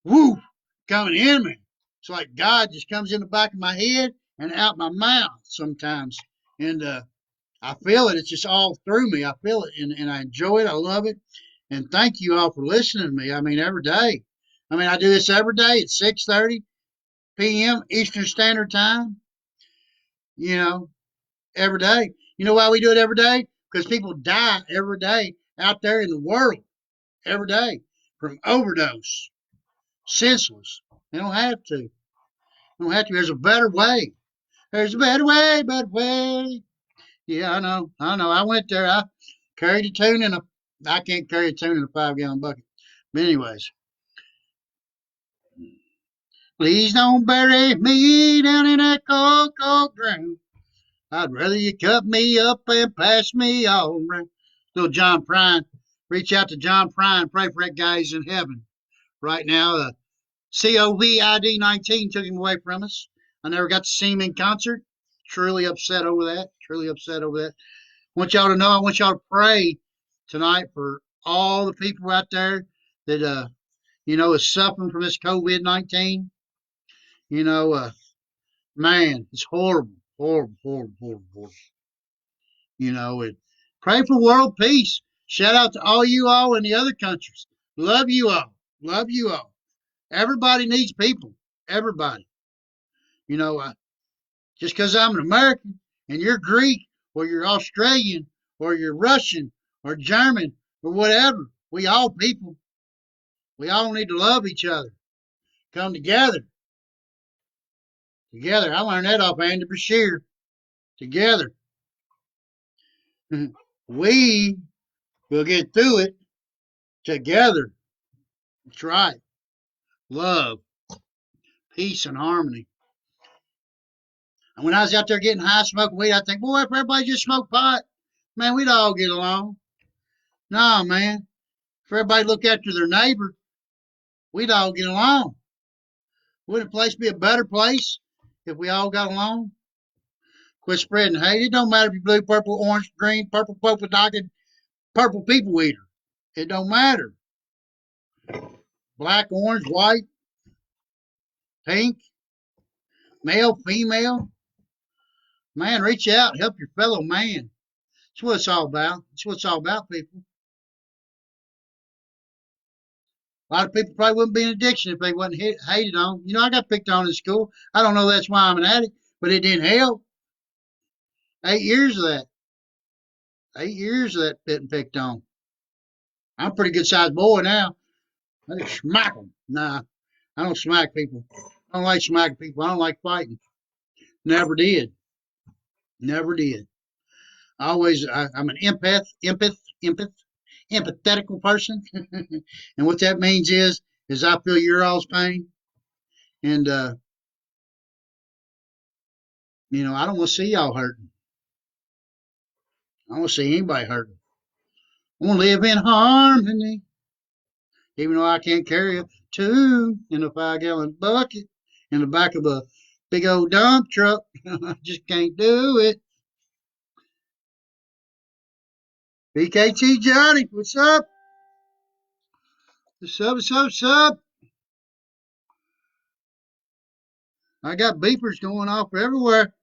woo, coming in me. It's like God just comes in the back of my head and out my mouth sometimes, and I feel it. It's just all through me. I feel it, and I enjoy it. I love it, and thank you all for listening to me. I mean, every day. I mean, I do this every day at 6:30 p.m. Eastern Standard Time. You know, every day. You know why we do it every day? Because people die every day out there in the world every day from overdose, senseless. They don't have to. They don't have to. There's a better way. There's a better way, better way. Yeah, I know. I know. I went there. I carried a tune in a. I can't carry a tune in a 5 gallon bucket. But anyways, please don't bury me down in that cold, cold ground. I'd rather you cut me up and pass me all around. Little John Prine. Reach out to John Prine. Pray for that guy. He's in heaven right now. COVID 19 took him away from us. I never got to see him in concert. Truly upset over that. Truly upset over that. I want y'all to know. I want y'all to pray tonight for all the people out there that is suffering from this COVID 19. You know, man, it's horrible, horrible, horrible, horrible, horrible. And pray for world peace. Shout out to all you all in the other countries. Love you all. Love you all. Everybody needs people. Everybody. You know, just because I'm an American and you're Greek or you're Australian or you're Russian or German or whatever, we all people. We all need to love each other. Come together. Together. I learned that off Andy Bashir. Together. We will get through it together. That's right. Love, peace, and harmony. And when I was out there getting high smoking weed, I think, boy, if everybody just smoked pot, man, we'd all get along. No, man. If everybody looked after their neighbor, we'd all get along. Wouldn't the place be a better place if we all got along? Quit spreading hate. It don't matter if you're blue, purple, orange, green, purple, polka dotted, purple people eater. It don't matter. Black, orange, white, pink, male, female. Man, reach out, help your fellow man. That's what it's all about. That's what it's all about, people. A lot of people probably wouldn't be in addiction if they wasn't hated on. I got picked on in school. I don't know that's why I'm an addict, but it didn't help. 8 years of that. 8 years of that getting picked on. I'm a pretty good sized boy now. I just smack them. Nah, I don't smack people. I don't like smacking people. I don't like fighting. Never did. Never did. I'm an empathetical person. And what that means is I feel your all's pain. And, I don't want to see y'all hurting. I don't want to see anybody hurting. I want to live in harmony. Even though I can't carry a tune in a 5 gallon bucket in the back of a big old dump truck. I just can't do it. BKT Johnny, what's up? What's up, what's up, what's up? I got beepers going off everywhere.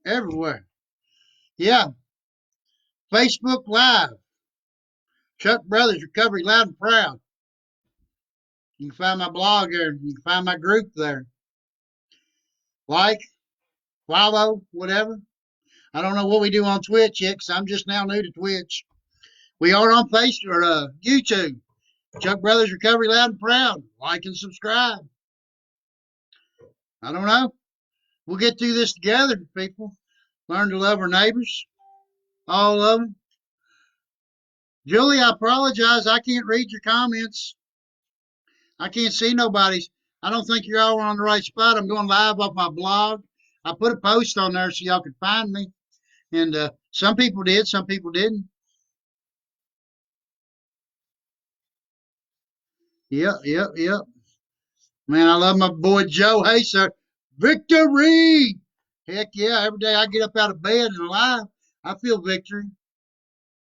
Everywhere. Yeah. Facebook Live. Chuck Brothers Recovery Loud and Proud. You can find my blog there. You can find my group there. Like, follow, whatever. I don't know what we do on Twitch yet because I'm just now new to Twitch. We are on Facebook or YouTube. Chuck Brothers Recovery Loud and Proud. Like and subscribe. I don't know. We'll get through this together, people. Learn to love our neighbors. All of them. Julie, I apologize. I can't read your comments. I can't see nobody's. I don't think you're all on the right spot. I'm going live off my blog. I put a post on there so y'all could find me. And some people did, some people didn't. Yep, yep, yep. Man, I love my boy Joe. Hey, sir. Victory! Heck yeah, every day I get up out of bed and alive, I feel victory.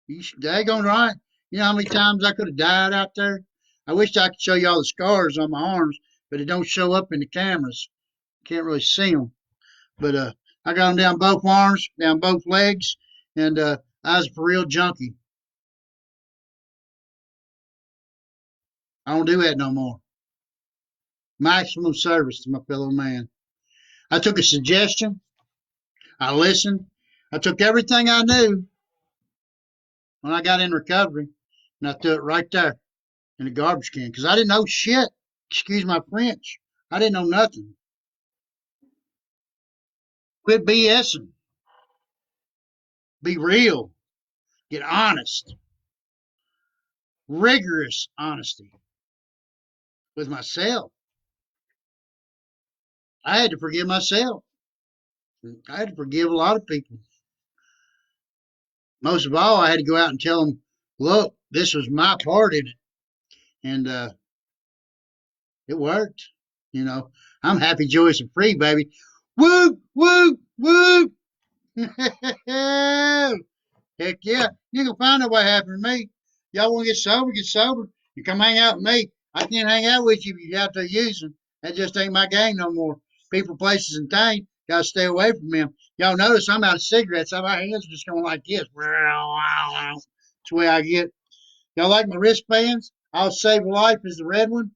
You daggone right. You know how many times I could have died out there? I wish I could show you all the scars on my arms, but it don't show up in the cameras. Can't really see them. But I got them down both arms, down both legs, and I was for real junkie. I don't do that no more. Maximum service to my fellow man. I took a suggestion. I listened. I took everything I knew when I got in recovery, and I threw it right there in the garbage can because I didn't know shit. Excuse my French. I didn't know nothing. Quit BSing. Be real. Get honest. Rigorous honesty with myself. I had to forgive myself. I had to forgive a lot of people. Most of all, I had to go out and tell them, look, this was my part in it. And it worked. You know, I'm happy, joyous, and free, baby. Woo, woo, woo. Heck yeah. You can find out what happened to me. Y'all want to get sober? Get sober. You come hang out with me. I can't hang out with you if you're out there using. That just ain't my game no more. People, places, and things. Gotta stay away from them. Y'all notice I'm out of cigarettes. So my hands are just going like this. That's the way I get. Y'all like my wristbands? I'll save a life is the red one.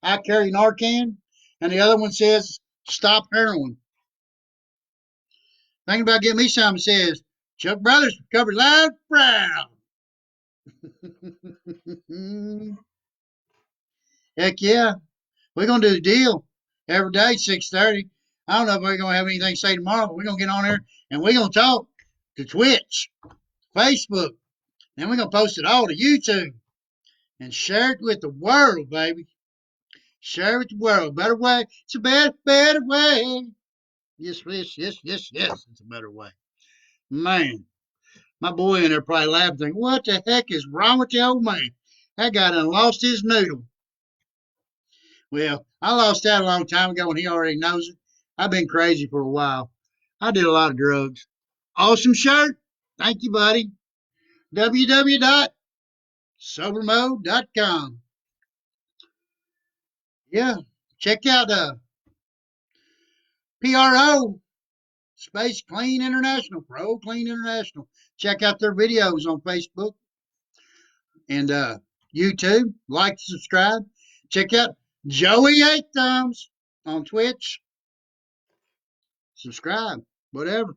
I carry Narcan. And the other one says stop heroin. Thinking about getting me something says Chuck Brothers recovered loud proud. Heck yeah. We're gonna do the deal every day, 6:30. I don't know if we're gonna have anything to say tomorrow, but we're gonna get on there and we're gonna talk to Twitch, Facebook, and we're gonna post it all to YouTube and share it with the world, baby. Share it with the world. Better way. It's a better way. Yes, yes, yes, yes, yes. It's a better way. Man, my boy in there probably laughing, thinking, what the heck is wrong with the old man? That guy done lost his noodle. Well, I lost that a long time ago and he already knows it. I've been crazy for a while. I did a lot of drugs. Awesome shirt. Thank you, buddy. www.sobermode.com. Yeah, check out PRO Space Clean International, Pro Clean International. Check out their videos on Facebook and YouTube. Like, subscribe. Check out Joey Eight Thumbs on Twitch. Subscribe, whatever.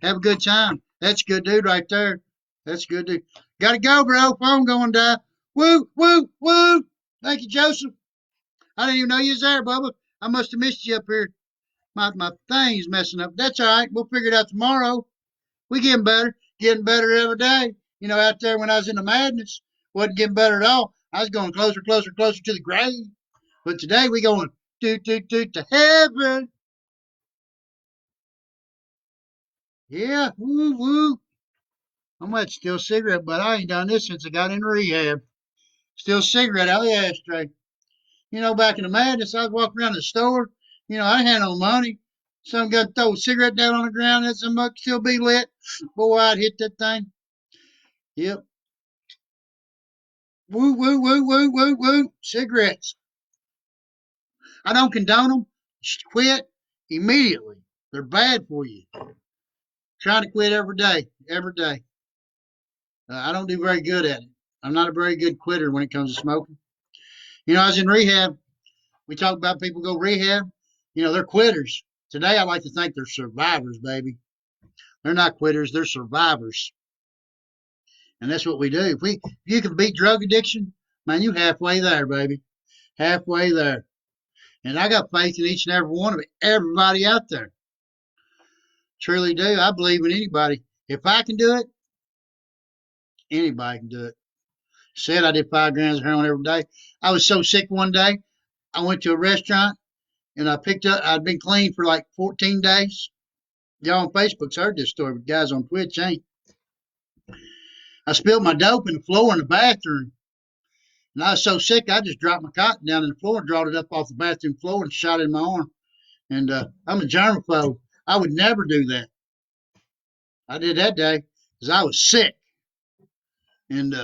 Have a good time. That's a good dude right there. That's a good dude. Gotta go, bro. Phone going to die. Woo, woo, woo. Thank you, Joseph. I didn't even know you was there, Bubba. I must have missed you up here. My thing's messing up. That's all right. We'll figure it out tomorrow. We getting better every day. You know, out there when I was in the madness, wasn't getting better at all. I was going closer, closer, closer to the grave. But today we going doot, doot, doot to heaven. Yeah, woo, woo. I'm at still cigarette, but I ain't done this since I got in rehab. Still cigarette out of the ashtray. You know, back in the madness, I was walking around the store. You know, I had no money. Some guy throw a cigarette down on the ground and some mug still be lit. Boy, I'd hit that thing. Yep. Woo, woo, woo, woo, woo, woo. Cigarettes. I don't condone them. Quit immediately. They're bad for you. Trying to quit every day, every day. I don't do very good at it. I'm not a very good quitter when it comes to smoking. You know, I was in rehab. We talk about people go rehab. You know, they're quitters. Today, I like to think they're survivors, baby. They're not quitters. They're survivors. And that's what we do. If you can beat drug addiction, man, you halfway there, baby. Halfway there. And I got faith in each and every one of it. Everybody out there. Truly do. I believe in anybody. If I can do it, anybody can do it. Said I did 5 grams of heroin every day. I was so sick one day. I went to a restaurant and I picked up, I'd been clean for like 14 days. Y'all on Facebook's heard this story, but guys on Twitch ain't. I spilled my dope in the floor in the bathroom. And I was so sick, I just dropped my cotton down in the floor and drawed it up off the bathroom floor and shot it in my arm. And I'm a germaphobe. I would never do that. I did that day because I was sick and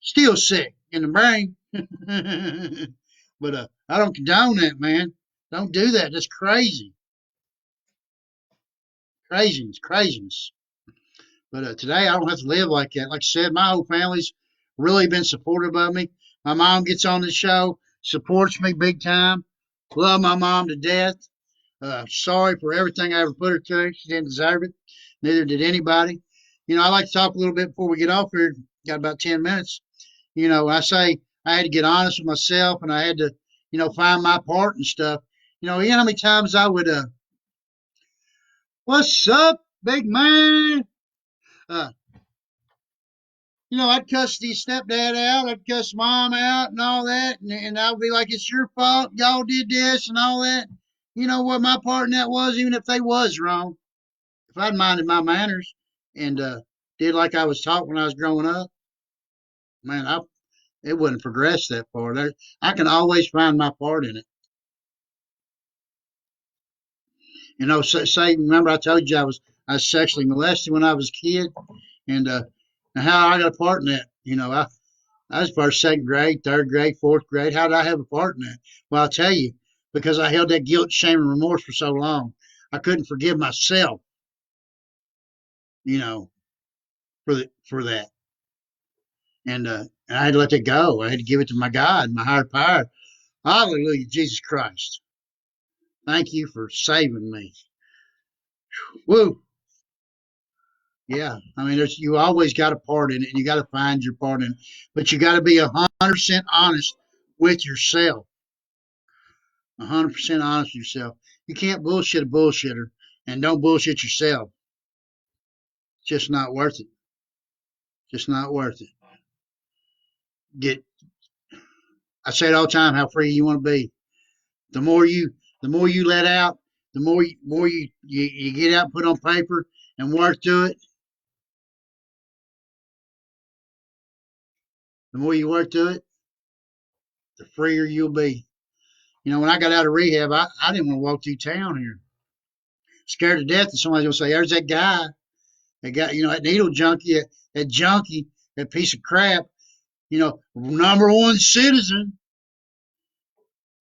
still sick in the brain. But I don't condone that, man. Don't do that. That's crazy. Craziness, craziness. But today I don't have to live like that. Like I said, my whole family's really been supportive of me. My mom gets on the show, supports me big time. Love my mom to death. Sorry for everything I ever put her through. She didn't deserve it. Neither did anybody. I like to talk a little bit before we get off here. Got about 10 minutes. I say I had to get honest with myself and I had to, find my part and stuff. How many times I would, what's up, big man? Uh, I'd cuss the stepdad out, I'd cuss mom out and all that, and I'd be like, it's your fault, y'all did this and all that. You know what my part in that was, even if they was wrong. If I'd minded my manners and did like I was taught when I was growing up, man, it wouldn't progress that far. I can always find my part in it. Say, remember I told you I was sexually molested when I was a kid, and how I got a part in that. I was first, second grade, third grade, fourth grade. How did I have a part in that? Well, I'll tell you, because I held that guilt, shame, and remorse for so long. I couldn't forgive myself, you know, for that, and I had to let it go. I had to give it to my God, my higher power. Hallelujah, Jesus Christ. Thank you for saving me. Woo. Yeah, I mean, you always got a part in it, and you got to find your part in it, but you got to be 100% honest with yourself. 100% honest with yourself. You can't bullshit a bullshitter, and don't bullshit yourself. It's just not worth it. Just not worth it. Get. I say it all the time. How free you want to be. The more you, the more you let out, the more you get out, put on paper, and work through it. The more you work through it, the freer you'll be. When I got out of rehab, I didn't want to walk through town here. Scared to death that somebody's gonna say, "There's that guy, that needle junkie, that junkie, that piece of crap, number one citizen."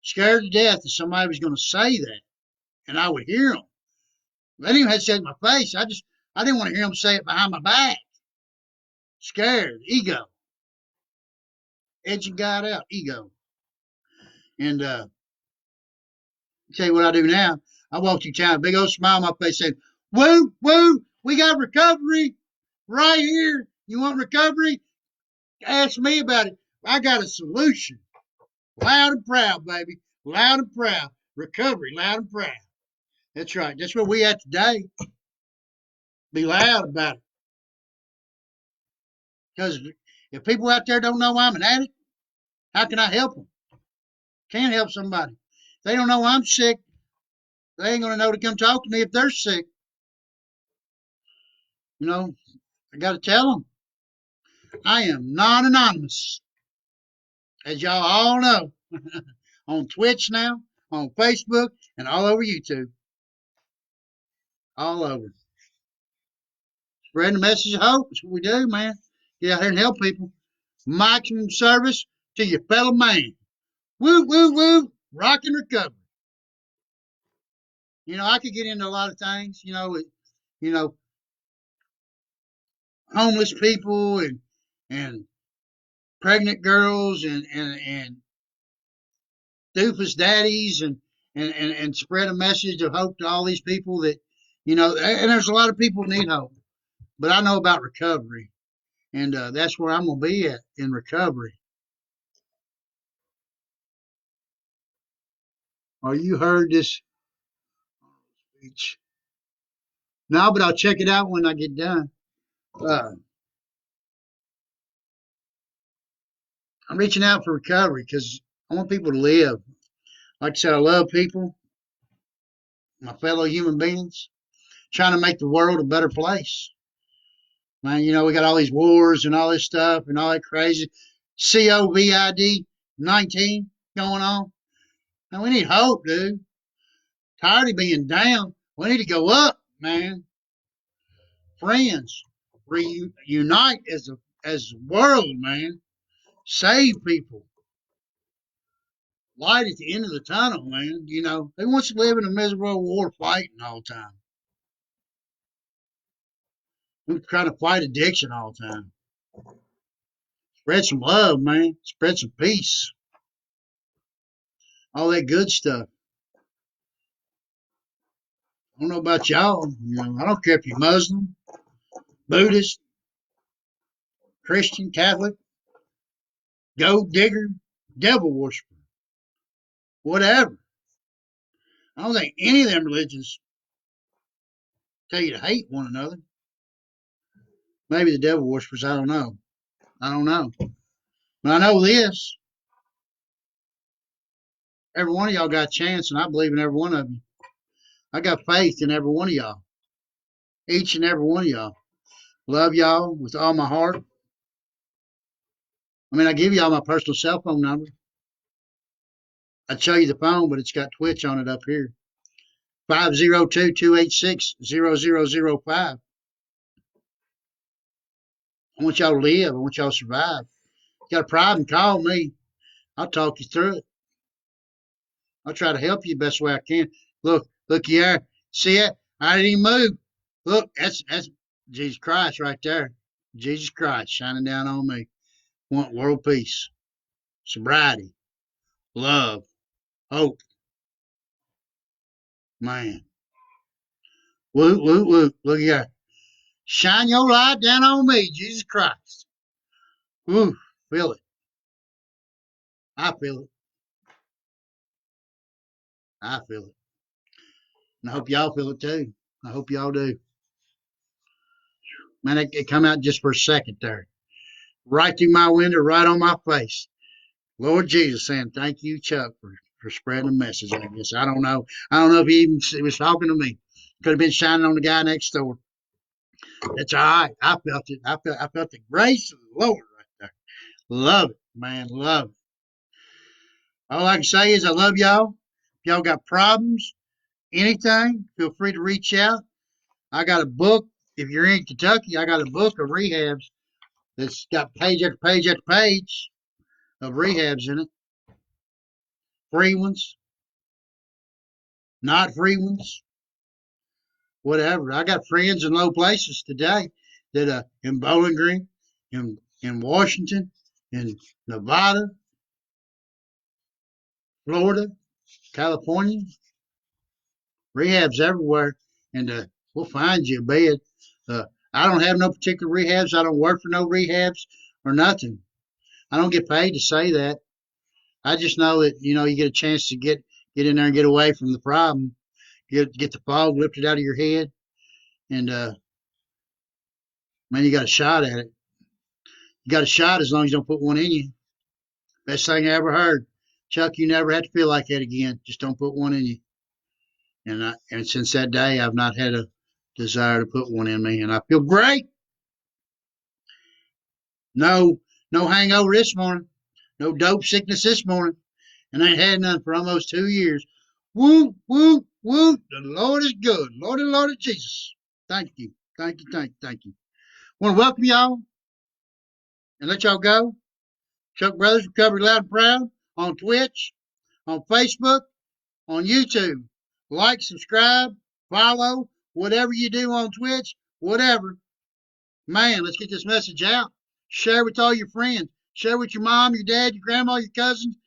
Scared to death that somebody was gonna say that, and I would hear them. They didn't even have to say it in my face. I didn't want to hear them say it behind my back. Scared, ego, edging God out, ego. And tell you what I do now. I walk through town, a big old smile on my face, saying, "Woo, woo, we got recovery right here. You want recovery? Ask me about it. I got a solution. Loud and proud, baby. Loud and proud. Recovery, loud and proud." That's right. That's where we at today. Be loud about it. Because if people out there don't know I'm an addict, how can I help them? Can't help somebody. If they don't know I'm sick, they ain't going to know to come talk to me if they're sick. I got to tell them I am non anonymous, as y'all all know, on Twitch now, on Facebook, and all over YouTube. All over. Spreading the message of hope. That's what we do, man. Get out here and help people. Maximum service to your fellow man. Woo, woo, woo. Rock and recovery. I could get into a lot of things, you know, homeless people and pregnant girls and doofus daddies and spread a message of hope to all these people that, and there's a lot of people need hope. But I know about recovery, and that's where I'm going to be at in recovery. Oh, you heard this speech? No, but I'll check it out when I get done. Uh, I'm reaching out for recovery because I want people to live. Like I said, I love people, my fellow human beings, trying to make the world a better place. Man, we got all these wars and all this stuff and all that crazy COVID 19 going on. And we need hope, dude. Tired of being down. We need to go up, man. Friends, reunite as a world, man. Save people. Light at the end of the tunnel, man. Who wants to live in a miserable war fighting all the time? We're trying to fight addiction all the time. Spread some love, man. Spread some peace. All that good stuff. I don't know about y'all. I don't care if you're Muslim, Buddhist, Christian, Catholic, gold digger, devil worshiper, whatever. I don't think any of them religions tell you to hate one another. Maybe the devil worshippers, I don't know. I don't know. But I know this. Every one of y'all got a chance, and I believe in every one of you. I got faith in every one of y'all. Each and every one of y'all. Love y'all with all my heart. I mean, I give y'all my personal cell phone number. I'd show you the phone, but it's got Twitch on it up here. 502-286-0005. I want y'all to live. I want y'all to survive. You got a problem, call me. I'll talk you through it. I'll try to help you the best way I can. Look here. See it? I didn't even move. Look, that's Jesus Christ right there. Jesus Christ shining down on me. Want world peace, sobriety, love, hope. Man. Woo, woo, woo. Look here. Shine your light down on me, Jesus Christ. Woo, feel it. I feel it. I feel it. And I hope y'all feel it too. I hope y'all do. Man, it come out just for a second there. Right through my window, right on my face. Lord Jesus saying, thank you, Chuck, for spreading the message, I guess. I don't know. I don't know if he even was talking to me. Could have been shining on the guy next door. That's all right. I felt it. I felt the grace of the Lord right there. Love it, man. Love it. All I can say is I love y'all. If y'all got problems, anything, feel free to reach out. I got a book. If you're in Kentucky, I got a book of rehabs that's got page after page after page of rehabs in it. Free ones, not free ones, whatever. I got friends in low places today that in Bowling Green, in Washington, in Nevada, Florida, California, rehabs everywhere, and we'll find you a bed. I don't have no particular rehabs. I don't work for no rehabs or nothing. I don't get paid to say that. I just know that you get a chance to get in there and get away from the problem, get the fog lifted out of your head, and man, you got a shot at it. You got a shot as long as you don't put one in you. Best thing I ever heard. Chuck, you never have to feel like that again. Just don't put one in you. And since that day, I've not had a desire to put one in me, and I feel great. No, no hangover this morning. No dope sickness this morning, and I ain't had none for almost 2 years. Woo, woo, woo. The Lord is good. Lord Jesus. Thank you. Thank you. Thank you. Thank you. Want to welcome y'all and let y'all go. Chuck Brothers Recovery Loud and Proud on Twitch, on Facebook, on YouTube. Like, subscribe, follow, whatever you do on Twitch, whatever. Man, let's get this message out. Share with all your friends. Share with your mom, your dad, your grandma, your cousins,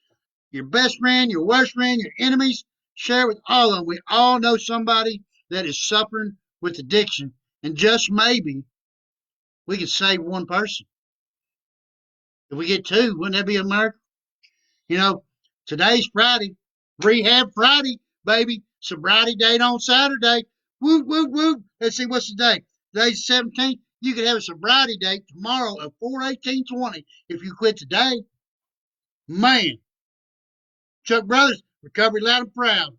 your best friend, your worst friend, your enemies. Share with all of them. We all know somebody that is suffering with addiction. And just maybe we could save one person. If we get two, wouldn't that be a miracle? Today's Friday, Rehab Friday, baby. Sobriety date on Saturday. Woo, woo, woo. Let's see, what's the date? Today's 17th. You could have a sobriety date tomorrow of 4/18/20 if you quit today. Man, Chuck Brothers, Recovery Loud and Proud.